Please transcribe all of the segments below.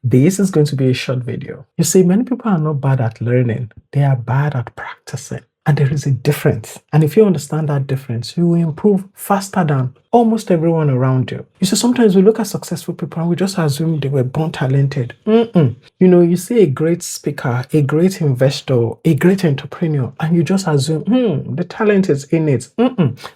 This is going to be a short video. You see, many people are not bad at learning, they are bad at practicing. And there is a difference. And if you understand that difference, you will improve faster than almost everyone around you. You see, sometimes we look at successful people and we just assume they were born talented. You see a great speaker, a great investor, a great entrepreneur, and you just assume, the talent is in it.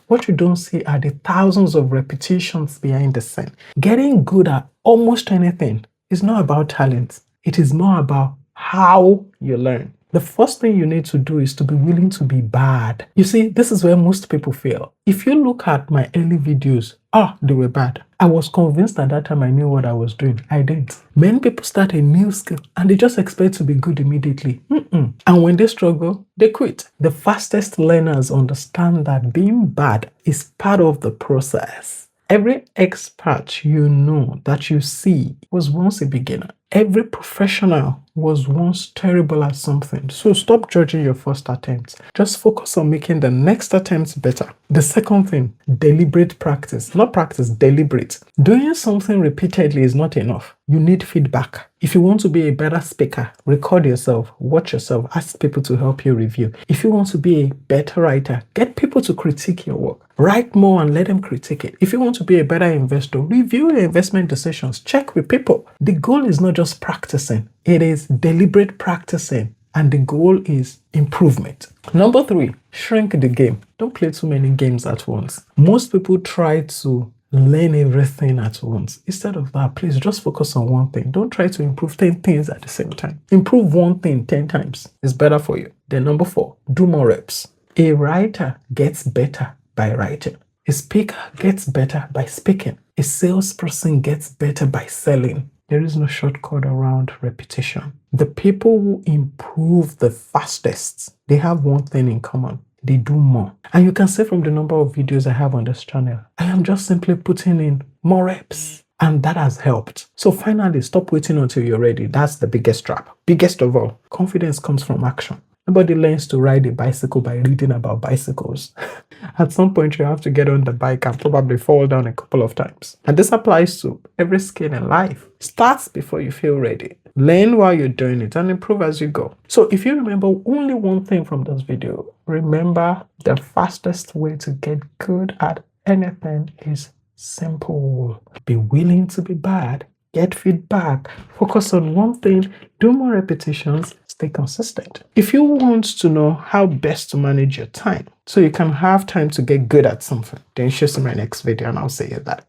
What you don't see are the thousands of repetitions behind the scene. Getting good at almost anything is not about talent. It is more about how you learn. The first thing you need to do is to be willing to be bad. You see, this is where most people fail. If you look at my early videos, they were bad. I was convinced at that time I knew what I was doing. I didn't. Many people start a new skill and they just expect to be good immediately. And when they struggle, they quit. The fastest learners understand that being bad is part of the process. Every expert you know that you see was once a beginner. Every professional was once terrible at something. So stop judging your first attempt. Just focus on making the next attempt better. The second thing, deliberate practice. Not practice, deliberate. Doing something repeatedly is not enough. You need feedback. If you want to be a better speaker, record yourself, watch yourself, ask people to help you review. If you want to be a better writer, get people to critique your work. Write more and let them critique it. If you want to be a better investor, review your investment decisions. Check with people. The goal is not just practicing. It is deliberate practicing. And the goal is improvement. Number 3, shrink the game. Don't play too many games at once. Most people try to learn everything at once. Instead of that, please just focus on one thing. Don't try to improve 10 things at the same time. Improve one thing 10 times. It's better for you. Then number 4, do more reps. A writer gets better by writing. A speaker gets better by speaking. A salesperson gets better by selling. There is no shortcut around repetition. The people who improve the fastest, they have one thing in common. They do more. And you can see from the number of videos I have on this channel, I am just simply putting in more reps. And that has helped. So finally, stop waiting until you're ready. That's the biggest trap. Biggest of all, confidence comes from action. Nobody learns to ride a bicycle by reading about bicycles. At some point, you have to get on the bike and probably fall down a couple of times. And this applies to every skill in life. Start before you feel ready. Learn while you're doing it and improve as you go. So if you remember only one thing from this video, remember the fastest way to get good at anything is simple. Be willing to be bad. Get feedback. Focus on one thing. Do more repetitions. Stay consistent. If you want to know how best to manage your time so you can have time to get good at something, then show me my next video and I'll see you there.